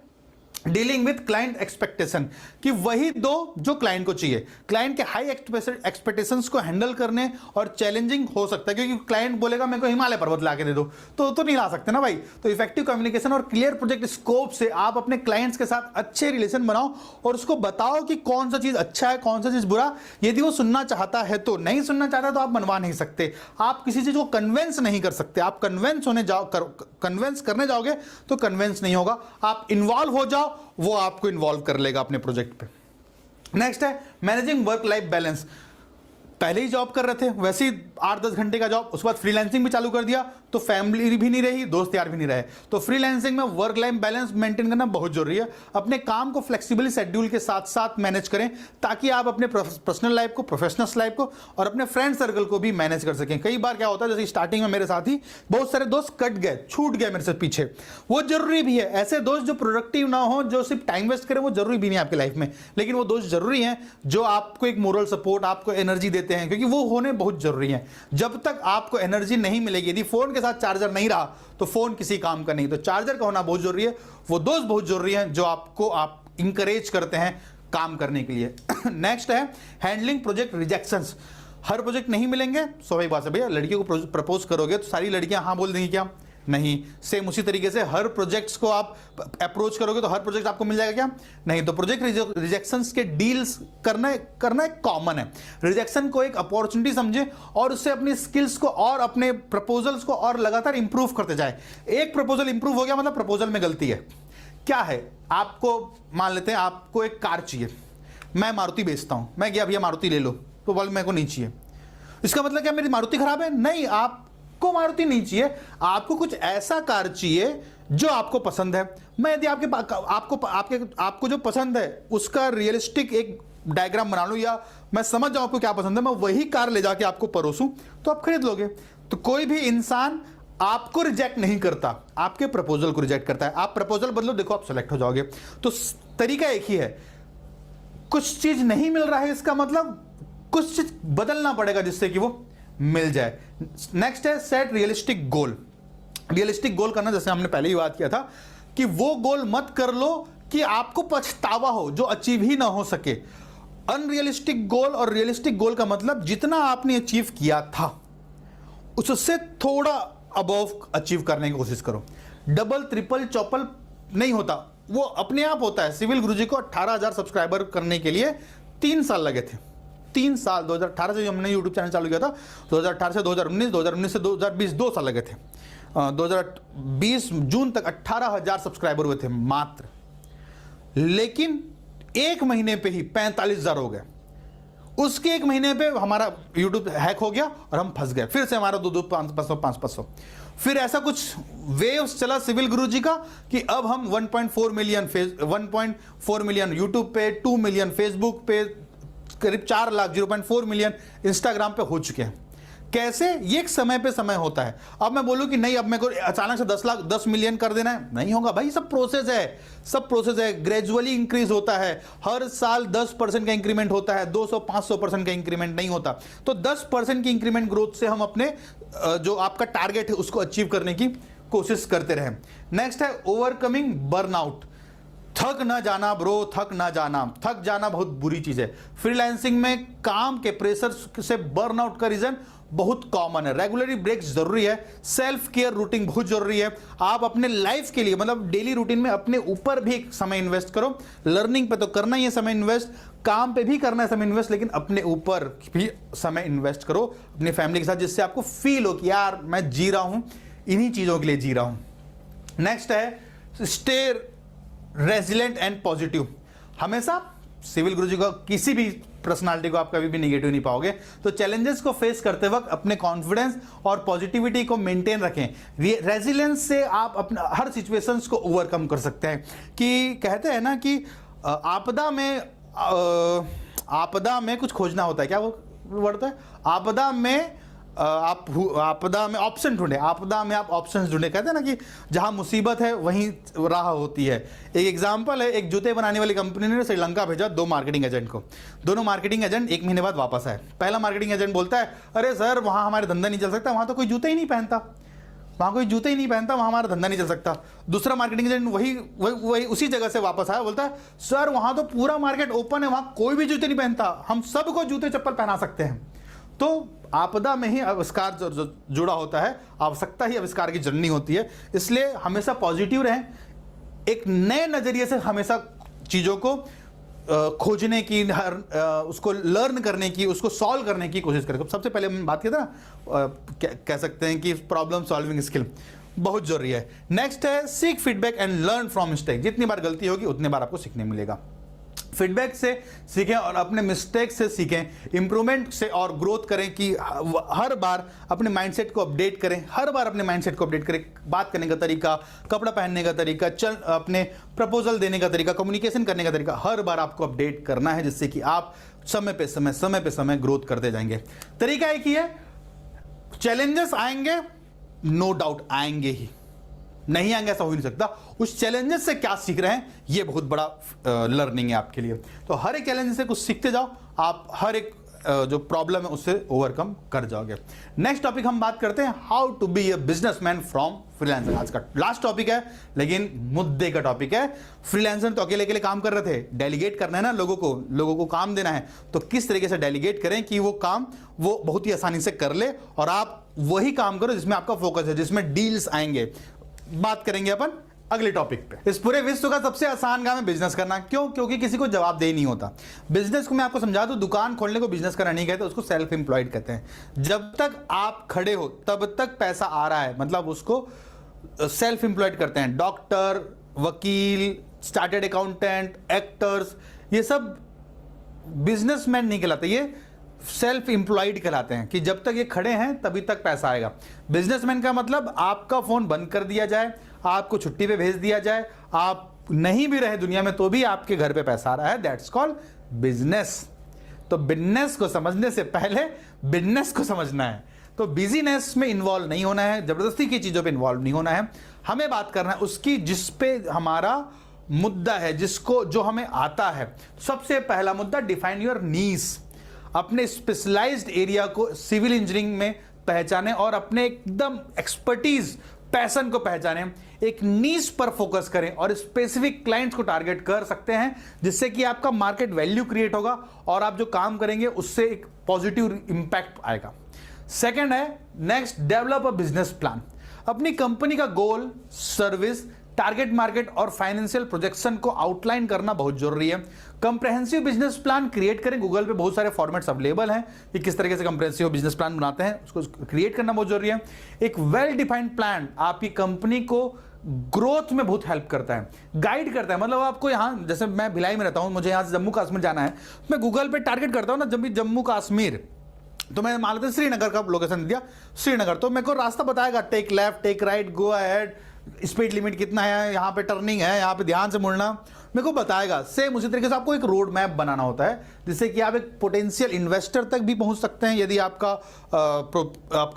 डीलिंग विथ क्लाइंट एक्सपेक्टेशन, कि वही दो जो क्लाइंट को चाहिए। क्लाइंट के हाई एक्सपेक्टेशंस को हैंडल करने और चैलेंजिंग हो सकता है, क्योंकि क्लाइंट बोलेगा मेरे को हिमालय पर्वत ला के दे दो, तो नहीं ला सकते ना भाई। तो इफेक्टिव कम्युनिकेशन और क्लियर प्रोजेक्ट स्कोप से आप अपने क्लाइंट्स के साथ अच्छे रिलेशन बनाओ और उसको बताओ कि कौन सा चीज अच्छा है, कौन सा चीज बुरा। यदि वो सुनना चाहता है तो, नहीं सुनना चाहता तो आप बनवा नहीं सकते। आप किसी चीज को कन्वेंस नहीं कर सकते। आप कन्वेंस करने जाओगे तो कन्वेंस नहीं होगा। आप इन्वॉल्व हो जाओ, वो आपको इन्वॉल्व कर लेगा अपने प्रोजेक्ट पे। नेक्स्ट है मैनेजिंग वर्क लाइफ बैलेंस। पहले ही जॉब कर रहे थे, वैसे ही 8-10 घंटे का जॉब, उसके बाद फ्रीलांसिंग भी चालू कर दिया तो फैमिली भी नहीं रही, दोस्त यार भी नहीं रहे। तो फ्रीलांसिंग में वर्क लाइफ बैलेंस मेंटेन करना बहुत जरूरी है। अपने काम को फ्लेक्सिबल शेड्यूल के साथ साथ मैनेज करें, ताकि आप अपने पर्सनल लाइफ को, प्रोफेशनल लाइफ को और अपने फ्रेंड सर्कल को भी मैनेज कर सकें। कई बार क्या होता है, जैसे स्टार्टिंग में मेरे साथ ही बहुत सारे दोस्त कट गए, छूट गए मेरे से पीछे। वो जरूरी भी है। ऐसे दोस्त जो प्रोडक्टिव ना हो, जो सिर्फ टाइम वेस्ट करें, वो जरूरी भी नहीं आपकी लाइफ में, लेकिन वो दोस्त जरूरी हैं जो आपको एक मोरल सपोर्ट, आपको एनर्जी देते हैं, क्योंकि वो होने बहुत जरूरी है। जब तक आपको एनर्जी नहीं मिलेगी, यदि फोन के साथ चार्जर नहीं रहा तो फोन किसी काम का नहीं। तो चार्जर का होना बहुत जरूरी है। वो दोस्त बहुत जरूरी हैं जो आप इंकरेज करते हैं काम करने के लिए। नेक्स्ट है हैंडलिंग प्रोजेक्ट रिजेक्शंस। हर प्रोजेक्ट नहीं मिलेंगे, स्वाभाविक बात है भैया। लड़कियों को प्रपोज करोगे तो सारी लड़कियां हाँ बोल देंगी क्या? नहीं। सेम उसी तरीके से हर प्रोजेक्ट्स को आप अप्रोच करोगे तो हर प्रोजेक्ट आपको मिल जाएगा क्या? नहीं। तो प्रोजेक्ट रिजेक्शंस के डील्स करना एक कॉमन है। रिजेक्शन को एक अपॉर्चुनिटी समझे और उससे अपनी स्किल्स को और अपने प्रपोजल्स को और लगातार इंप्रूव करते जाए। एक प्रपोजल इंप्रूव हो गया मतलब प्रपोजल में गलती है। क्या है, आपको मान लेते हैं आपको एक कार चाहिए, मैं मारुति बेचता हूं, मैं गया भैया मारुति ले लो, तो बोल मेरे को नहीं चाहिए। इसका मतलब क्या मेरी मारुति खराब है? नहीं, आपको मारुति नहीं चाहिए, आपको कुछ ऐसा कार चाहिए जो आपको पसंद है। मैं यदि आपको जो पसंद है उसका रियलिस्टिक एक डायग्राम बना लूं या मैं समझ जाऊं आपको क्या पसंद है, मैं वही कार ले जाके आपको परोसूं तो आप खरीद लोगे। तो कोई भी इंसान आपको रिजेक्ट नहीं करता, आपके प्रपोजल को रिजेक्ट करता है। आप प्रपोजल बदलो, देखो आप सेलेक्ट हो जाओगे। तो तरीका एक ही है। कुछ चीज नहीं मिल रहा है, इसका मतलब कुछ चीज बदलना पड़ेगा जिससे कि वो मिल जाए। नेक्स्ट है सेट रियलिस्टिक गोल। रियलिस्टिक गोल करना, जैसे हमने पहले ही बात किया था कि वो गोल मत कर लो कि आपको पछतावा हो, जो अचीव ही ना हो सके। अनरियलिस्टिक गोल और रियलिस्टिक गोल का मतलब जितना आपने अचीव किया था उससे थोड़ा अबव अचीव करने की कोशिश करो। डबल, ट्रिपल, चौपल नहीं होता, वो अपने आप होता है। सिविल गुरुजी को 18,000 सब्सक्राइबर करने के लिए 3 साल लगे थे। 3 साल, 2018 से हमने यूट्यूब चैनल चालू किया था, 2018 से 2019, 2019 से 2020 2 साल लगे थे। 2020 जून तक 18,000 सब्सक्राइबर हुए थे मात्र, लेकिन 1 महीने पे ही 45,000 हो गए। उसके 1 महीने पे हमारा यूट्यूब हैक हो गया और हम फंस गए। फिर से हमारा 2-2, 500। फिर ऐसा कुछ वेव्स चला सिविल गुरुजी का कि अब हम 1.4 मिलियन यूट्यूब पे, 2 मिलियन फेसबुक पे, करीब 4 लाख 0.4 मिलियन इंस्टाग्राम पे हो चुके हैं। कैसे? ये एक समय पे समय होता है। अब मैं बोलूं कि नहीं अब मेरे को अचानक से 10 मिलियन कर देना है, नहीं होगा भाई। सब प्रोसेस है, ग्रेजुअली इंक्रीज होता है। हर साल 10% का इंक्रीमेंट होता है, 200-500% का इंक्रीमेंट नहीं होता। तो 10% की इंक्रीमेंट ग्रोथ से हम अपने जो आपका टारगेट है उसको अचीव करने की कोशिश करते रहें। नेक्स्ट है ओवरकमिंग बर्नआउट। थक ना जाना ब्रो, थक ना जाना। थक जाना बहुत बुरी चीज है। फ्रीलांसिंग में काम के प्रेशर से बर्नआउट का रीजन बहुत कॉमन है। रेगुलरली ब्रेक्स जरूरी है। सेल्फ केयर रूटीन बहुत जरूरी है। आप अपने लाइफ के लिए मतलब डेली रूटीन में अपने ऊपर भी एक समय इन्वेस्ट करो। लर्निंग पे तो करना ही है समय इन्वेस्ट, काम पे भी करना है समय इन्वेस्ट, लेकिन अपने ऊपर भी समय इन्वेस्ट करो अपनी फैमिली के साथ, जिससे आपको फील हो कि यार मैं जी रहा हूं, इन्हीं चीजों के लिए जी रहा हूं। नेक्स्ट है स्टे रेजिलेंट एंड पॉजिटिव। हमेशा सिविल गुरुजी को, किसी भी पर्सनालिटी को आप कभी भी निगेटिव नहीं पाओगे। तो चैलेंजेस को फेस करते वक्त अपने कॉन्फिडेंस और पॉजिटिविटी को मेंटेन रखें। रेजिलियंस से आप अपना हर सिचुएशंस को ओवरकम कर सकते हैं। कि कहते हैं ना कि आपदा में कुछ खोजना होता है, क्या वो वर्ड है, आपदा में ऑप्शन ढूंढे, आपदा में आप ऑप्शंस ढूंढे। कहते हैं ना कि जहां मुसीबत है वहीं राह होती है। एक एग्जांपल है, एक जूते बनाने वाली कंपनी ने श्रीलंका भेजा 2 मार्केटिंग एजेंट को। दोनों मार्केटिंग एजेंट 1 महीने बाद वापस आए। पहला मार्केटिंग एजेंट बोलता है, अरे सर वहां हमारे धंधा नहीं चल सकता, वहां तो कोई जूते ही नहीं पहनता, वहां कोई जूते ही नहीं पहनता, वहां हमारा धंधा नहीं चल सकता। दूसरा मार्केटिंग एजेंट वही उसी जगह से वापस आया, बोलता है सर वहां तो पूरा मार्केट ओपन है, वहां कोई भी जूते नहीं पहनता, हम सबको जूते चप्पल पहना सकते हैं। तो आपदा में ही आविष्कार जो जुड़ा होता है, आवश्यकता ही आविष्कार की जननी होती है। इसलिए हमेशा पॉजिटिव रहें, एक नए नजरिए से हमेशा चीजों को खोजने की, उसको लर्न करने की, उसको सॉल्व करने की कोशिश करें। सबसे पहले हम बात किया था ना, कह सकते हैं कि प्रॉब्लम सॉल्विंग स्किल बहुत जरूरी है। नेक्स्ट है seek feedback and learn from mistake. जितनी बार गलती होगी उतनी बार आपको सीखने मिलेगा। फीडबैक से सीखें और अपने मिस्टेक से सीखें, इंप्रूवमेंट से और ग्रोथ करें। कि हर बार अपने माइंडसेट को अपडेट करें, हर बार अपने माइंडसेट को अपडेट करें। बात करने का तरीका, कपड़ा पहनने का तरीका, अपने प्रपोजल देने का तरीका, कम्युनिकेशन करने का तरीका, हर बार आपको अपडेट करना है, जिससे कि आप समय पे समय ग्रोथ करते जाएंगे। तरीका एक ही है, चैलेंजेस आएंगे, नो डाउट आएंगे ही, नहीं आएंगे ऐसा हो ही नहीं सकता। उस चैलेंजेस से क्या सीख रहे हैं, ये बहुत बड़ा लर्निंग है आपके लिए। तो हर एक चैलेंज से कुछ सीखते जाओ, आप हर एक जो प्रॉब्लम है उससे ओवरकम कर जाओगे। नेक्स्ट टॉपिक हम बात करते हैं, how to be a businessman from freelancer. आज का लास्ट टॉपिक है, लेकिन मुद्दे का टॉपिक है। फ्रीलांसर तो अकेले काम कर रहे थे, डेलीगेट करना है ना, लोगों को काम देना है। तो किस तरीके से डेलीगेट करें कि वो काम वो बहुत ही आसानी से कर ले, और आप वही काम करो जिसमें आपका फोकस है, जिसमें डील्स आएंगे। बात करेंगे अपन अगले टॉपिक पे। इस पूरे विश्व का सबसे आसान काम है बिजनेस करना। क्यों? क्योंकि किसी को जवाबदेही नहीं होता। बिजनेस को मैं आपको समझा दूं, दुकान खोलने को बिजनेस करना नहीं कहते, उसको सेल्फ एम्प्लॉयड कहते हैं। जब तक आप खड़े हो तब तक पैसा आ रहा है, मतलब उसको सेल्फ एम्प्लॉयड करते हैं। डॉक्टर, वकील, स्टार्टेड अकाउंटेंट, एक्टर्स, ये सब बिजनेसमैन नहीं कहलाते, ये सेल्फ एम्प्लॉयड कहलाते हैं। कि जब तक ये खड़े हैं तभी तक पैसा आएगा। बिजनेसमैन का मतलब आपका फोन बंद कर दिया जाए, आपको छुट्टी पे भेज दिया जाए, आप नहीं भी रहे दुनिया में तो भी आपके घर पे पैसा आ रहा है, दैट्स कॉल्ड बिजनेस। तो बिजनेस को समझने से पहले बिजनेस को समझना है। तो बिजीनेस में इन्वॉल्व नहीं होना है, जबरदस्ती की चीजों पे इन्वॉल्व नहीं होना है। हमें बात करना है उसकी जिस पे हमारा मुद्दा है, जिसको जो हमें आता है। सबसे पहला मुद्दा, डिफाइन योर नीश। अपने स्पेशलाइज्ड एरिया को सिविल इंजीनियरिंग में पहचाने और अपने एकदम एक्सपर्टीज, पैशन को पहचाने। एक नीश पर फोकस करें और स्पेसिफिक क्लाइंट्स को टारगेट कर सकते हैं, जिससे कि आपका मार्केट वैल्यू क्रिएट होगा और आप जो काम करेंगे उससे एक पॉजिटिव इंपैक्ट आएगा। सेकंड है, next, develop a business plan. अपनी कंपनी का गोल, सर्विस, टारगेट मार्केट और फाइनेंशियल प्रोजेक्शन को आउटलाइन करना बहुत जरूरी है। कंप्रेहेंसिव बिजनेस प्लान क्रिएट करें। गूगल पे बहुत सारे फॉर्मेट्स अवेलेबल हैं कि किस तरीके से कंप्रेहेंसिव बिजनेस प्लान बनाते हैं, उसको क्रिएट करना बहुत जरूरी है। एक वेल डिफाइंड प्लान आपकी कंपनी को ग्रोथ में बहुत हेल्प करता है, गाइड करता है। मतलब आपको यहाँ, जैसे मैं भिलाई में रहता हूँ, मुझे यहाँ से जम्मू कश्मीर जाना है, मैं गूगल पे टारगेट करता हूँ ना, जब भी जम्मू कश्मीर, तो मैं मान लेते हैं श्रीनगर का लोकेशन दिया, श्रीनगर, तो मेरे को रास्ता बताएगा, take left, take right, go ahead, speed limit कितना है, यहाँ पे टर्निंग है, यहाँ पे ध्यान से मुड़ना, मेरे को बताएगा। सेम उसी तरीके से आपको एक रोड मैप बनाना होता है, जिससे कि आप एक पोटेंशियल इन्वेस्टर तक भी पहुंच सकते हैं। यदि आपका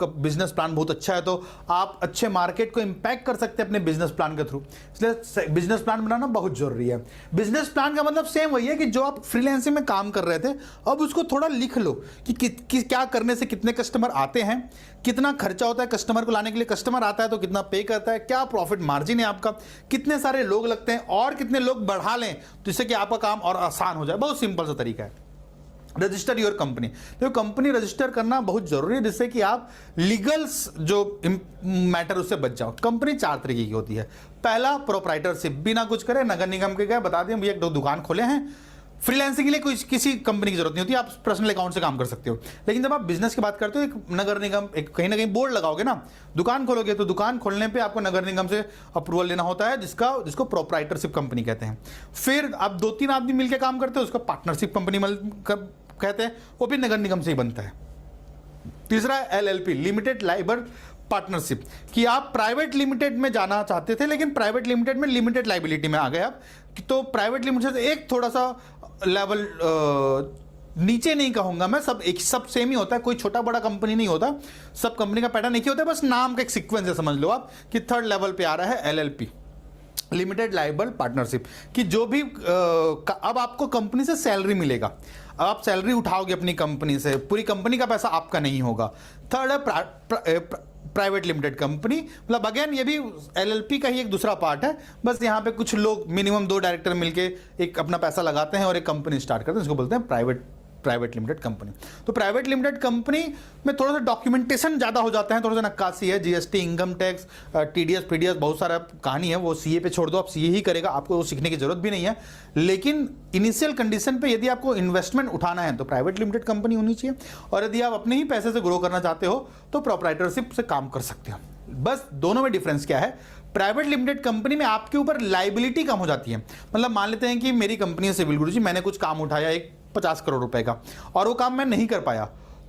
बिजनेस प्लान बहुत अच्छा है तो आप अच्छे मार्केट को इंपैक्ट कर सकते हैं अपने बिजनेस प्लान के थ्रू। इसलिए बिजनेस प्लान बनाना बहुत जरूरी है। बिजनेस प्लान का मतलब सेम वही है कि जो आप फ्रीलांसिंग में काम कर रहे थे, अब उसको थोड़ा लिख लो कि क्या करने से कितने कस्टमर आते हैं, कितना खर्चा होता है कस्टमर को लाने के लिए, कस्टमर आता है तो कितना पे करता है, क्या प्रॉफिट मार्जिन है आपका, कितने सारे लोग लगते हैं और कितने लोग बढ़ा लें जिससे कि आपका काम और आसान हो जाए। बहुत सिंपल सा तरीका है। Register your company. तो कंपनी रजिस्टर करना बहुत जरूरी है जिससे कि आप लीगल्स जो मैटर उससे बच जाओ। कंपनी 4 तरीके की होती है। पहला प्रोप्राइटरशिप, बिना कुछ करे नगर निगम के गए बता दें भैया एक दुकान खोले हैं, फ्रीलांसिंग के लिए कोई किसी कंपनी की जरूरत नहीं होती, आप पर्सनल अकाउंट से काम कर सकते हो। लेकिन जब आप बिजनेस की बात करते हो, एक नगर निगम, एक कहीं ना कहीं बोर्ड लगाओगे ना, दुकान खोलोगे तो दुकान खोलने पे आपको नगर निगम से अप्रूवल लेना होता है, जिसको प्रोप्राइटरशिप कंपनी कहते हैं। फिर आप 2-3 आदमी मिलकर काम करते हो, उसको पार्टनरशिप कंपनी कहते हैं, वो भी नगर निगम से ही बनता है। तीसरा है LLP, लिमिटेड लाइबर पार्टनरशिप, कि आप प्राइवेट लिमिटेड में जाना चाहते थे लेकिन प्राइवेट लिमिटेड में लिमिटेड लाइबिलिटी में आ गए आप, तो प्राइवेट लिमिटेड से एक थोड़ा सा लेवल नीचे नहीं कहूंगा मैं, सब सेम ही होता है, कोई छोटा बड़ा कंपनी नहीं होता, सब कंपनी का पैटर्न एक ही होता है, बस नाम का एक सीक्वेंस है, समझ लो आप कि 3rd लेवल पे आ रहा है LLP, लिमिटेड लाइबल पार्टनरशिप, कि जो भी अब आपको कंपनी से सैलरी मिलेगा, अब आप सैलरी उठाओगे अपनी कंपनी से, पूरी कंपनी का पैसा आपका नहीं होगा। 3rd है प्राइवेट लिमिटेड कंपनी, मतलब अगेन ये भी LLP का ही एक दूसरा पार्ट है, बस यहाँ पे कुछ लोग मिनिमम 2 डायरेक्टर मिलके एक अपना पैसा लगाते हैं और एक कंपनी स्टार्ट करते हैं, इसको बोलते हैं प्राइवेट लिमिटेड कंपनी। तो प्राइवेट लिमिटेड कंपनी में थोड़ा सा डॉक्यूमेंटेशन ज़्यादा हो जाता है, थोड़ा सा नक्काशी है, GST, income tax, TDS, PDS, बहुत सारा कहानी है, वो CA पे छोड़ दो, आप CA ही करेगा, आपको वो सीखने की जरूरत भी नहीं है। लेकिन इनिशियल कंडीशन पे यदि आपको इन्वेस्टमेंट उठाना है तो प्राइवेट लिमिटेड कंपनी होनी चाहिए, और यदि आप अपने ही पैसे से ग्रो करना चाहते हो तो प्रोप्राइटरशिप से काम कर सकते हो। बस दोनों में डिफरेंस क्या है, प्राइवेट लिमिटेड कंपनी में आपके ऊपर लाइबिलिटी कम हो जाती है। मतलब मान लेते हैं कि मेरी कंपनी है सिविल गुरुजी, मैंने कुछ काम उठाया एक 50 करोड़ रुपए का, और वो काम मैं नहीं कर पाया,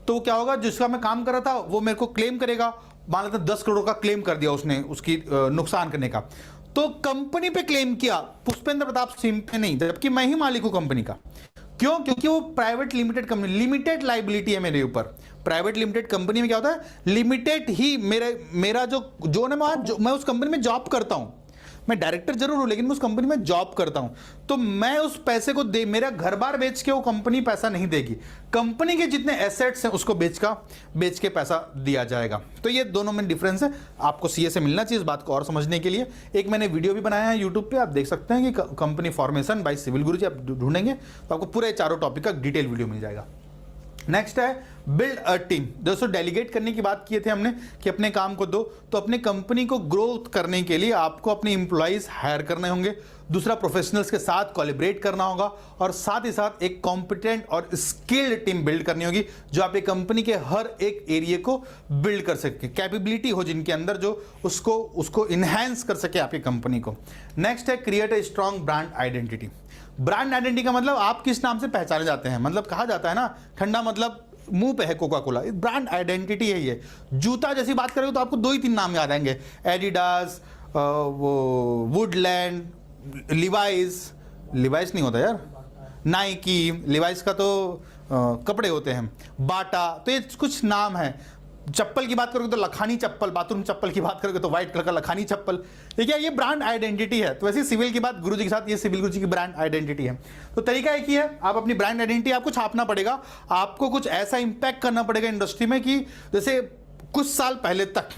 तो क्या होगा, जिसका मैं काम कर रहा था वो मेरे को क्लेम करेगा, मान लेते हैं 10 करोड़ का क्लेम कर दिया उसने, उसकी नुकसान करने का, तो कंपनी पे क्लेम किया, पुष्पेंद्र प्रताप सिंह पे नहीं, जबकि मैं ही मालिक हूं कंपनी का। क्यों? क्योंकि वो private limited company, limited liability है मेरे ऊपर। प्राइवेट लिमिटेड कंपनी में क्या होता है, लिमिटेड ही मेरा जो मैं उस कंपनी में जॉब करता हूं, मैं डायरेक्टर जरूर हूं लेकिन मैं उस कंपनी में जॉब करता हूं, तो मैं उस पैसे को मेरा घर बार बेच के वो कंपनी पैसा नहीं देगी, कंपनी के जितने एसेट्स हैं उसको बेच के पैसा दिया जाएगा। तो ये दोनों में डिफरेंस है, आपको CA से मिलना चाहिए इस बात को और समझने के लिए। एक मैंने वीडियो भी बनाया है यूट्यूब पे, आप देख सकते हैं कि कंपनी फॉर्मेशन बाय सिविल गुरुजी, आप ढूंढेंगे तो आपको पूरे चारों टॉपिक का डिटेल वीडियो मिल जाएगा। नेक्स्ट है बिल्ड अ टीम। दोस्तों डेलीगेट करने की बात किए थे हमने कि अपने काम को दो, तो अपने कंपनी को ग्रोथ करने के लिए आपको अपने एम्प्लॉइज हायर करने होंगे, दूसरा प्रोफेशनल्स के साथ कोलैबोरेट करना होगा, और साथ ही साथ एक कॉम्पिटेंट और स्किल्ड टीम बिल्ड करनी होगी जो आपकी कंपनी के हर एक एरिया को बिल्ड कर सके, कैपेबिलिटी हो जिनके अंदर जो उसको इनहेंस कर सके आपकी कंपनी को। नेक्स्ट है create a strong brand identity. Brand identity का मतलब आप किस नाम से पहचाने जाते हैं, मतलब कहा जाता है ना ठंडा मतलब मुंह पे है कोका कोला, ब्रांड आइडेंटिटी है ये। जूता जैसी बात करेंगे तो आपको 2 ही 3 नाम याद आएंगे, एडिडास, वो वुडलैंड, लिवाइस नहीं होता यार, नाइकी, लिवाइस का तो कपड़े होते हैं, बाटा, तो ये कुछ नाम है। चप्पल की बात करोगे तो लखानी चप्पल, बाथरूम चप्पल की बात करोगे तो व्हाइट कलर का लखानी चप्पल, ठीक है, ये ब्रांड आइडेंटिटी है। तो वैसे सिविल की बात गुरुजी के साथ, ये सिविल गुरुजी की ब्रांड आइडेंटिटी है। तो तरीका एक ही है, आप अपनी ब्रांड आइडेंटिटी आपको छापना पड़ेगा, आपको कुछ ऐसा इंपैक्ट करना पड़ेगा इंडस्ट्री में कि जैसे कुछ साल पहले तक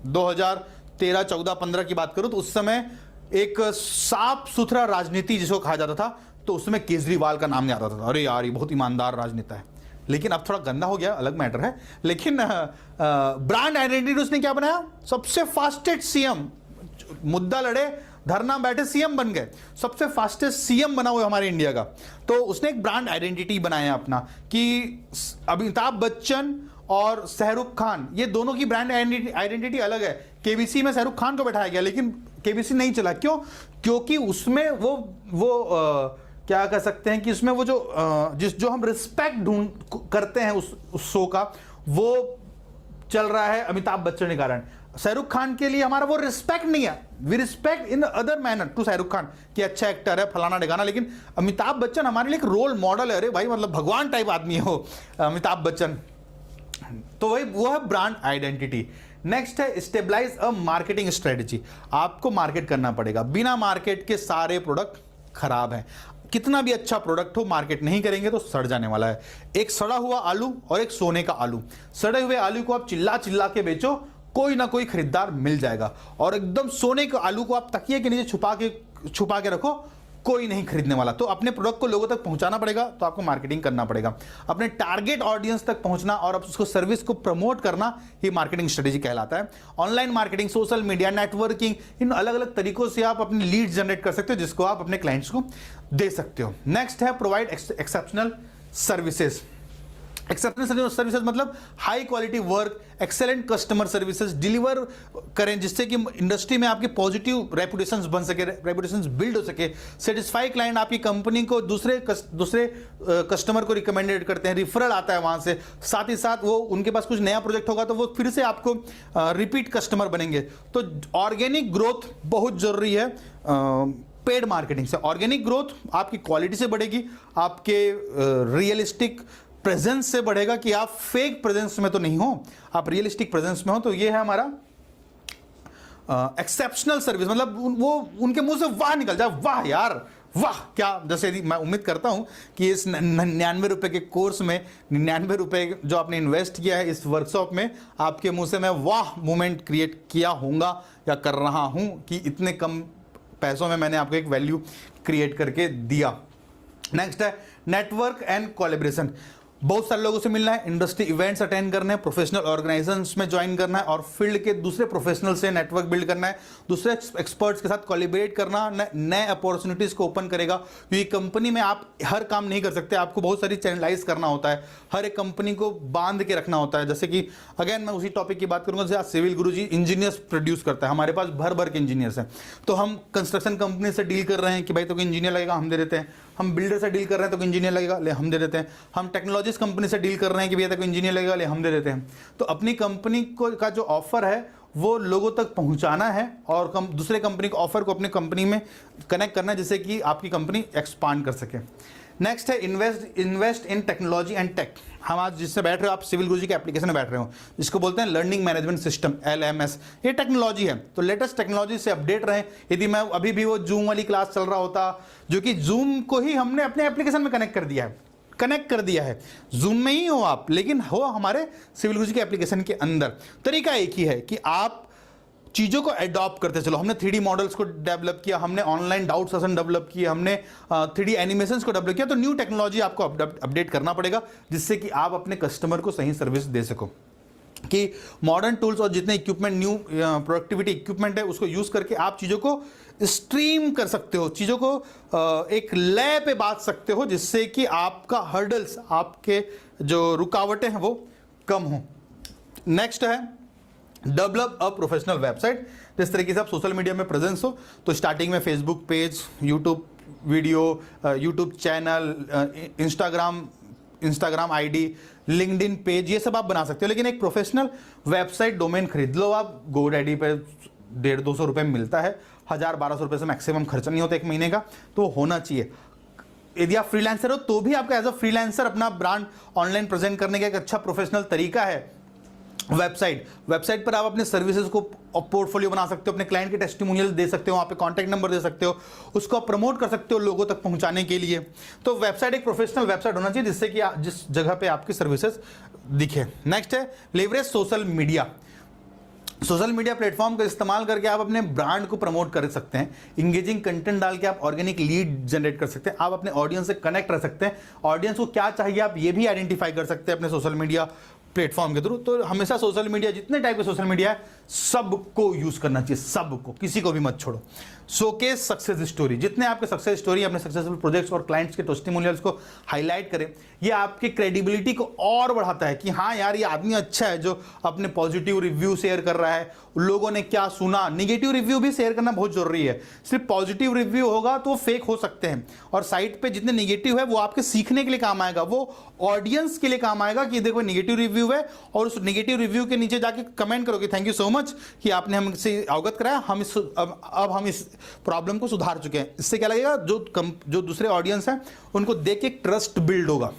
2013, 14, 15 की बात करूं तो उस समय एक साफ सुथरा राजनीति जिसको कहा जाता था, तो उसमें केजरीवाल का नाम नहीं आता था, अरे यार ये बहुत ईमानदार राजनेता है। लेकिन अब थोड़ा गंदा हो गया, अलग मैटर है, लेकिन ब्रांड आइडेंटिटी उसने क्या बनाया, सबसे फास्टेस्ट CM, मुद्दा लड़े धरना बैठे CM बन गए, सबसे फास्टेस्ट CM बना हुआ हमारे इंडिया का। तो उसने एक ब्रांड आइडेंटिटी बनाया अपना कि अमिताभ बच्चन और शाहरुख खान, ये दोनों की ब्रांड आइडेंटिटी अलग है। KBC में शाहरुख खान को बैठाया गया लेकिन KBC नहीं चला, क्यों? क्योंकि उसमें वो क्या कह सकते हैं कि उसमें वो जो हम रिस्पेक्ट ढूंढ करते हैं उस शो का, वो चल रहा है अमिताभ बच्चन के कारण। शाहरुख खान के लिए हमारा वो रिस्पेक्ट नहीं है, we respect in other manner to Shahrukh Khan कि अच्छा एक्टर है फलाना ढिकाना, लेकिन अमिताभ बच्चन हमारे लिए एक रोल मॉडल है, अरे भाई मतलब भगवान टाइप आदमी है वो अमिताभ बच्चन। तो वही वो है ब्रांड आइडेंटिटी। नेक्स्ट है स्टेबलाइज अ मार्केटिंग स्ट्रेटेजी। आपको मार्केट करना पड़ेगा, बिना मार्केट के सारे प्रोडक्ट खराब हैं। कितना भी अच्छा प्रोडक्ट हो, मार्केट नहीं करेंगे तो सड़ जाने वाला है। एक सड़ा हुआ आलू और एक सोने का आलू। सड़े हुए आलू को आप चिल्ला चिल्ला के बेचो, कोई ना कोई खरीदार मिल जाएगा। और एकदम सोने के आलू को आप तकिए के नीचे छुपा के रखो, कोई नहीं खरीदने वाला। तो अपने प्रोडक्ट को लोगों तक पहुंचाना पड़ेगा, तो आपको मार्केटिंग करना पड़ेगा, अपने टारगेट ऑडियंस तक पहुंचना और अब उसको सर्विस को प्रमोट करना ही मार्केटिंग स्ट्रेटेजी कहलाता है। Online marketing, social media, networking, इन अलग अलग तरीकों से आप अपनी लीड जनरेट कर सकते हो, जिसको आप अपने क्लाइंट्स को दे सकते हो। नेक्स्ट है provide exceptional services. Exceptional services मतलब high quality work, excellent customer services deliver करें, जिससे कि इंडस्ट्री में आपकी पॉजिटिव रेपुटेशंस बन सके, रेपुटेशंस बिल्ड हो सके। सेटिस्फाई क्लाइंट आपकी कंपनी को दूसरे कस्टमर को रिकमेंडेड करते हैं, रिफरल आता है वहां से। साथ ही साथ वो उनके पास कुछ नया प्रोजेक्ट होगा तो वो फिर से आपको रिपीट कस्टमर बनेंगे। तो ऑर्गेनिक ग्रोथ बहुत जरूरी है पेड मार्केटिंग से। ऑर्गेनिक ग्रोथ आपकी क्वालिटी से बढ़ेगी, आपके रियलिस्टिक प्रेजेंस से बढ़ेगा कि आप फेक प्रेजेंस में तो नहीं हो, आप रियलिस्टिक प्रेजेंस में हो। तो ये है हमारा एक्सेप्शनल सर्विस, मतलब वो उनके मुंह से वाह निकल जाए, वाह यार वाह क्या। जैसे मैं उम्मीद करता हूं कि इस 99 रुपए के कोर्स में 99 रुपए जो आपने इन्वेस्ट किया है इस वर्कशॉप में, आपके मुंह से मैं वाह मोमेंट क्रिएट किया होगा या कर रहा हूं कि इतने कम पैसों में मैंने आपको एक वैल्यू क्रिएट करके दिया। नेक्स्ट है नेटवर्क एंड कोलैबोरेशन। बहुत सारे लोगों से मिलना है, इंडस्ट्री इवेंट्स अटेंड करने हैं, प्रोफेशनल ऑर्गेनाइजेशंस में ज्वाइन करना है और फील्ड के दूसरे प्रोफेशनल से नेटवर्क बिल्ड करना है, दूसरे एक्सपर्ट्स के साथ कोलैबोरेट करना नए अपॉर्चुनिटीज को ओपन करेगा। क्योंकि कंपनी में आप हर काम नहीं कर सकते, आपको बहुत सारी चैनलाइज करना होता है, हर एक कंपनी को बांध के रखना होता है। जैसे कि अगेन मैं उसी टॉपिक की बात करूंगा, जैसे आज सिविल गुरुजी इंजीनियर्स प्रोड्यूस करता है, हमारे पास भर भर के इंजीनियर्स हैं। तो हम कंस्ट्रक्शन कंपनी से डील कर रहे हैं कि भाई तो इंजीनियर लगेगा, हम दे देते हैं। हम बिल्डर से डील कर रहे हैं तो इंजीनियर लगेगा, ले हम दे देते हैं। हम टेक्नोलॉजीज कंपनी से डील कर रहे हैं कि भैया तक इंजीनियर लगेगा, ले हम दे देते हैं। तो अपनी कंपनी को का जो ऑफर है वो लोगों तक पहुंचाना है और दूसरे कंपनी के ऑफर को अपनी कंपनी में कनेक्ट करना है, जिससे कि आपकी कंपनी एक्सपांड कर सके। नेक्स्ट है invest in technology and tech. हम आज जिससे बैठ रहे हो, आप सिविल गुरुजी के एप्लीकेशन में बैठ रहे हो, जिसको बोलते हैं लर्निंग मैनेजमेंट सिस्टम, LMS। ये टेक्नोलॉजी है, तो लेटेस्ट टेक्नोलॉजी से अपडेट रहें। यदि मैं अभी भी वो जूम वाली क्लास चल रहा होता, जो कि जूम को ही हमने अपने एप्लीकेशन में कनेक्ट कर दिया है, जूम में ही हो आप, लेकिन हो हमारे सिविल गुरुजी के एप्लीकेशन के अंदर। तरीका एक ही है कि आप चीज़ों को एडॉप्ट करते चलो। हमने 3D मॉडल्स को डेवलप किया, हमने ऑनलाइन डाउट सेशन डेवलप किया, हमने 3D एनिमेशंस को डेवलप किया। तो न्यू टेक्नोलॉजी आपको अपडेट करना पड़ेगा, जिससे कि आप अपने कस्टमर को सही सर्विस दे सको। कि मॉडर्न टूल्स और जितने इक्विपमेंट, न्यू प्रोडक्टिविटी इक्विपमेंट है, उसको यूज़ करके आप चीज़ों को स्ट्रीम कर सकते हो, चीज़ों को एक लय पे बांध सकते हो, जिससे कि आपका हर्डल्स, आपके जो रुकावटें हैं वो कम हो। नेक्स्ट है डेवलप अ प्रोफेशनल वेबसाइट। जिस तरीके से आप सोशल मीडिया में प्रेजेंस हो, तो स्टार्टिंग में Facebook page, YouTube video, YouTube channel, Instagram ID, LinkedIn page, ये सब आप बना सकते हो। लेकिन एक प्रोफेशनल वेबसाइट डोमेन खरीद लो आप, GoDaddy पे 150-200 रुपये में मिलता है, 1000-1200 रुपये से मैक्सिमम खर्चा नहीं होता एक महीने का, तो होना चाहिए। यदि आप फ्रीलांसर हो तो भी आपका एज अ फ्रीलांसर अपना ब्रांड ऑनलाइन प्रेजेंट करने का एक अच्छा प्रोफेशनल तरीका है वेबसाइट पर आप अपने सर्विसेज को पोर्टफोलियो बना सकते हो, अपने क्लाइंट के टेस्टिमोनियल दे सकते हो, वहाँ पे कॉन्टैक्ट नंबर दे सकते हो, उसको आप प्रमोट कर सकते हो लोगों तक पहुँचाने के लिए। तो वेबसाइट एक प्रोफेशनल वेबसाइट होना चाहिए, जिससे कि जिस जगह पे आपकी सर्विसेज दिखे। नेक्स्ट है leverage social media. Social media platform का इस्तेमाल करके आप अपने ब्रांड को प्रमोट कर सकते हैं। इंगेजिंग कंटेंट डाल के आप ऑर्गेनिक लीड जनरेट कर सकते हैं, आप अपने ऑडियंस से कनेक्ट रह सकते हैं, ऑडियंस को क्या चाहिए आप ये भी आइडेंटिफाई कर सकते हैं अपने सोशल मीडिया प्लेटफॉर्म के थ्रू। तो हमेशा सोशल मीडिया, जितने टाइप के सोशल मीडिया है, सबको यूज करना चाहिए, सबको, किसी को भी मत छोड़ो। शोकेस सक्सेस स्टोरी, जितने आपके सक्सेस स्टोरी, अपने सक्सेसफुल प्रोजेक्ट्स और क्लाइंट्स के टेस्टिमोनियल्स को हाईलाइट करें, ये आपकी क्रेडिबिलिटी को और बढ़ाता है कि हाँ यार ये आदमी अच्छा है जो अपने पॉजिटिव रिव्यू शेयर कर रहा है, लोगों ने क्या सुना। निगेटिव रिव्यू भी शेयर करना बहुत जरूरी है, सिर्फ पॉजिटिव रिव्यू होगा तो फेक हो सकते हैं, और साइट पे जितने निगेटिव है वो आपके सीखने के लिए काम आएगा, वो ऑडियंस के लिए काम आएगा कि देखो निगेटिव रिव्यू है, और उस निगेटिव रिव्यू के नीचे जाके कमेंट करोगे थैंक यू सो मच कि आपने हमसे अवगत कराया, अब हम इस प्रॉब्लम को सुधार चुके हैं। इससे क्या लगेगा, जो दूसरे ऑडियंस हैं उनको देख के ट्रस्ट बिल्ड होगा।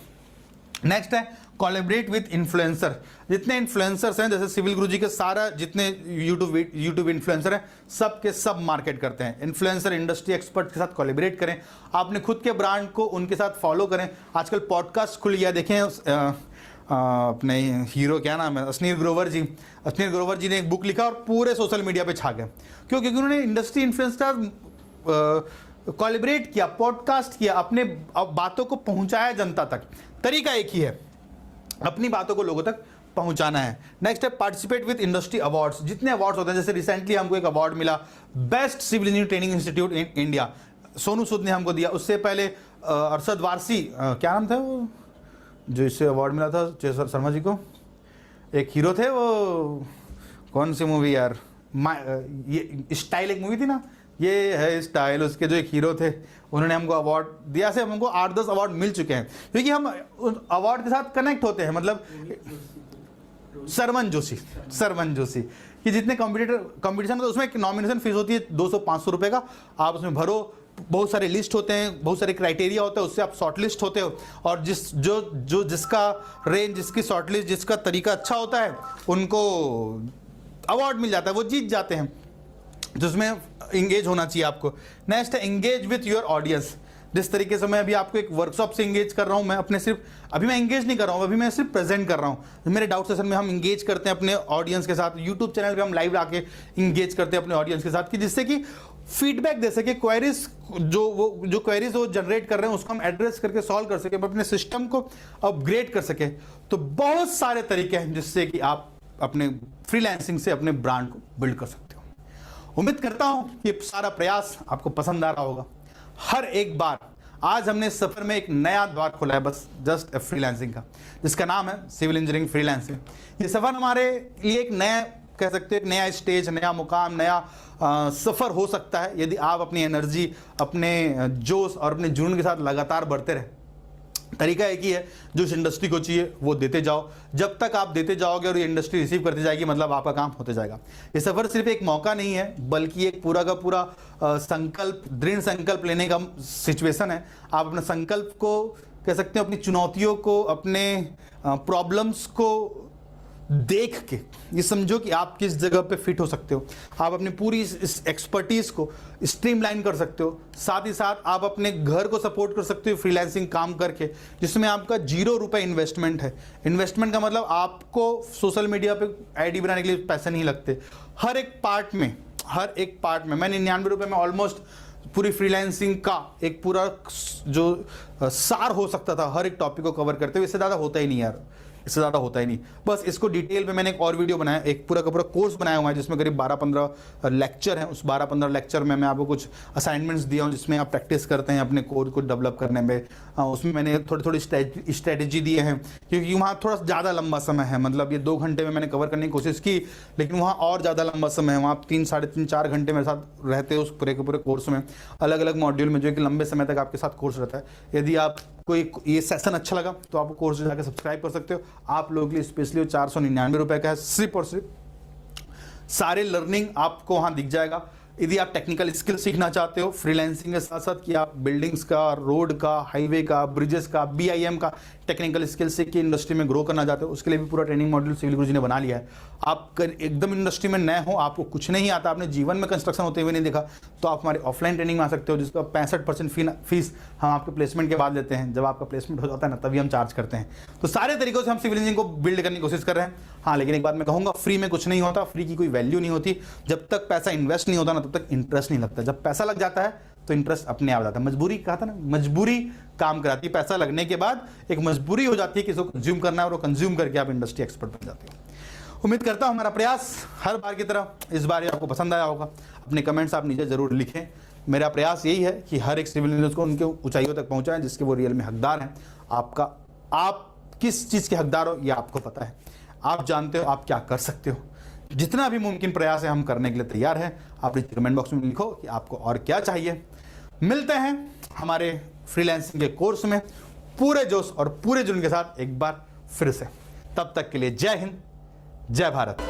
नेक्स्ट है कोलैबोरेट विद इन्फ्लुएंसर। जितने इन्फ्लुएंसर्स हैं, जैसे सिविल गुरुजी के सारा जितने यूट्यूब इन्फ्लुएंसर हैं, सब के सब मार्केट करते हैं। इन्फ्लुएंसर इंडस्ट्री एक्सपर्ट के साथ कोलैबोरेट करें, आपने खुद के ब्रांड को उनके साथ फॉलो करें। आजकल पॉडकास्ट खुल गया, देखें अपने हीरो क्या नाम है, अश्नीर ग्रोवर जी। अश्नीर ग्रोवर जी ने एक बुक लिखा और पूरे सोशल मीडिया पे छा गए। क्यों? क्योंकि उन्होंने इंडस्ट्री इन्फ्लुएंसर कोलैबोरेट किया, पॉडकास्ट किया, अपने बातों को पहुंचाया जनता तक। तरीका एक ही है, अपनी बातों को लोगों तक पहुंचाना है। नेक्स्ट है पार्टिसिपेट विद इंडस्ट्री अवार्ड्स। जितने अवार्ड्स होते हैं, जैसे रिसेंटली हमको एक अवार्ड मिला best civil engineering training institute in India, Sonu Sood ने हमको दिया। उससे पहले अरशद वारसी, क्या नाम था वो जो इससे अवार्ड मिला था चेसर शर्मा जी को, एक हीरो थे वो, कौन सी मूवी यार, ये स्टाइल एक मूवी थी ना, ये है स्टाइल, उसके जो एक हीरो थे उन्होंने हमको अवार्ड दिया। से हमको 8-10 अवार्ड मिल चुके हैं, क्योंकि हम उन अवार्ड के साथ कनेक्ट होते हैं। मतलब सरवन जोशी कि जितने कंपटीशन होते हैं उसमें एक नॉमिनेशन फीस होती है 200-500 रुपए का, आप उसमें भरो, बहुत सारे लिस्ट होते हैं, बहुत सारे क्राइटेरिया होते हैं, उससे आप शॉर्ट लिस्ट होते हो, और जिसका रेंज, जिसकी शॉर्ट लिस्ट, जिसका तरीका अच्छा होता है उनको अवार्ड मिल जाता है, वो जीत जाते हैं। जिसमें इंगेज होना चाहिए आपको। नेक्स्ट है इंगेज विथ योर ऑडियंस। जिस तरीके से मैं अभी आपको एक वर्कशॉप से इंगेज कर रहा हूं, मैं अपने सिर्फ अभी मैं इंगेज नहीं कर रहा हूं, अभी मैं सिर्फ प्रेजेंट कर रहा हूं। मेरे डाउट सेशन में हम इंगेज करते हैं अपने ऑडियंस के साथ, यूट्यूब चैनल पे हम लाइव आके इंगेज करते हैं अपने ऑडियंस के साथ, कि जिससे कि फीडबैक दे सके, क्वेरीज जो क्वेरीज वो जनरेट कर रहे हैं उसको हम एड्रेस करके सॉल्व कर सके, अपने सिस्टम को अपग्रेड कर सके। तो बहुत सारे तरीके हैं जिससे कि आप अपने फ्रीलांसिंग से अपने ब्रांड को बिल्ड कर सकते हो। उम्मीद करता हूं कि सारा प्रयास आपको पसंद आ रहा होगा। हर एक बार आज हमने इस सफर में एक नया द्वार खोला है, बस जस्ट फ्रीलांसिंग का, जिसका नाम है सिविल इंजीनियरिंग फ्रीलांसिंग। ये सफर हमारे लिए एक नया, कह सकते हैं एक नया स्टेज, नया मुकाम, नया सफर हो सकता है, यदि आप अपनी एनर्जी, अपने जोश और अपने जुनून के साथ लगातार बढ़ते रहे। तरीका एक ही है, जो इस इंडस्ट्री को चाहिए वो देते जाओ। जब तक आप देते जाओगे और ये इंडस्ट्री रिसीव करती जाएगी, मतलब आपका काम होते जाएगा। ये सफर सिर्फ एक मौका नहीं है, बल्कि एक पूरा का पूरा संकल्प, दृढ़ संकल्प लेने का सिचुएशन है। आप अपने संकल्प को, कह सकते हैं अपनी चुनौतियों को, अपने प्रॉब्लम्स को देख के ये समझो कि आप किस जगह पे फिट हो सकते हो। आप अपनी पूरी इस एक्सपर्टीज को स्ट्रीमलाइन कर सकते हो। साथ ही साथ आप अपने घर को सपोर्ट कर सकते हो फ्रीलांसिंग काम करके, जिसमें आपका 0 रुपए इन्वेस्टमेंट है। इन्वेस्टमेंट का मतलब आपको सोशल मीडिया पे आईडी बनाने के लिए पैसे नहीं लगते। हर एक पार्ट में मैं 99 रुपए में ऑलमोस्ट पूरी फ्रीलांसिंग का एक पूरा जो सार हो सकता था, हर एक टॉपिक को कवर करते हुए। इससे ज़्यादा होता ही नहीं यार, इससे ज़्यादा होता ही नहीं। बस इसको डिटेल में मैंने एक और वीडियो बनाया, एक पूरा का पूरा कोर्स बनाया हुआ है, जिसमें करीब 12-15 लेक्चर हैं। उस 12-15 लेक्चर में मैं आपको कुछ असाइनमेंट्स दिया हूँ, जिसमें आप प्रैक्टिस करते हैं अपने कोड को डेवलप करने में। उसमें मैंने थोड़ी स्ट्रेटेजी दिए हैं, क्योंकि वहाँ थोड़ा ज़्यादा लंबा समय है। मतलब ये 2 घंटे में मैंने कवर करने की कोशिश की, लेकिन वहाँ और ज़्यादा लंबा समय है। वहाँ आप 3, साढ़े 3, 4 घंटे मेरे साथ रहते हो उस पूरे के पूरे कोर्स में, अलग अलग मॉड्यूल में, जो कि लंबे समय तक आपके साथ कोर्स रहता है। यदि आप कोई ये सेशन अच्छा लगा तो आप कोर्स जाकर सब्सक्राइब कर सकते हो। आप लोगों के लिए स्पेशली 499 रुपए का है, सिर्फ और सिर्फ। सारे लर्निंग आपको वहां दिख जाएगा। यदि आप टेक्निकल स्किल सीखना चाहते हो फ्रीलांसिंग के साथ साथ, कि आप बिल्डिंग्स का, रोड का, हाईवे का, ब्रिजेस का, BIM का टेक्निकल स्किल सीख के इंडस्ट्री में ग्रो करना चाहते हो, उसके लिए भी पूरा ट्रेनिंग मॉड्यूल सिविल गुरुजी ने बना लिया है। आप एकदम इंडस्ट्री में नए हो, आपको कुछ नहीं आता, आपने जीवन में कंस्ट्रक्शन होते हुए नहीं देखा, तो आप हमारी ऑफलाइन ट्रेनिंग में आ सकते हो, जिसका 65% फीस हम आपके प्लेसमेंट के बाद लेते हैं। जब आपका प्लेसमेंट हो जाता है ना, तभी हम चार्ज करते हैं। तो सारे तरीकों से हम सिविल इंजीनियरिंग को बिल्ड करने की कोशिश कर रहे हैं। हाँ, लेकिन एक बात मैं कहूँगा, फ्री में कुछ नहीं होता, फ्री की कोई वैल्यू नहीं होती। जब तक पैसा इन्वेस्ट नहीं होता ना, तब तक इंटरेस्ट नहीं लगता। जब पैसा लग जाता है तो इंटरेस्ट अपने आप जाता है। मजबूरी, कहा था ना, मजबूरी काम कराती है। पैसा लगने के बाद एक मजबूरी हो जाती है कि इसको कंज्यूम करना है, और वो कंज्यूम करके आप इंडस्ट्री एक्सपर्ट बन जाते हो। उम्मीद करता हूं हमारा प्रयास हर बार की तरह इस बार आपको पसंद आया होगा। अपने कमेंट्स आप नीचे जरूर लिखें। मेरा प्रयास यही है कि हर एक सिविल इंजीनियर को उनके ऊंचाइयों तक पहुंचाएं, जिसके वो रियल में हकदार हैं। आप किस चीज़ के हकदार हो ये आपको पता है, आप जानते हो आप क्या कर सकते हो। जितना भी मुमकिन प्रयास है हम करने के लिए तैयार हैं। आप नीचे कमेंट बॉक्स में लिखो कि आपको और क्या चाहिए। मिलते हैं हमारे फ्रीलांसिंग के कोर्स में पूरे जोश और पूरे जुनून के साथ एक बार फिर से। तब तक के लिए जय हिंद, जय भारत।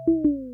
है।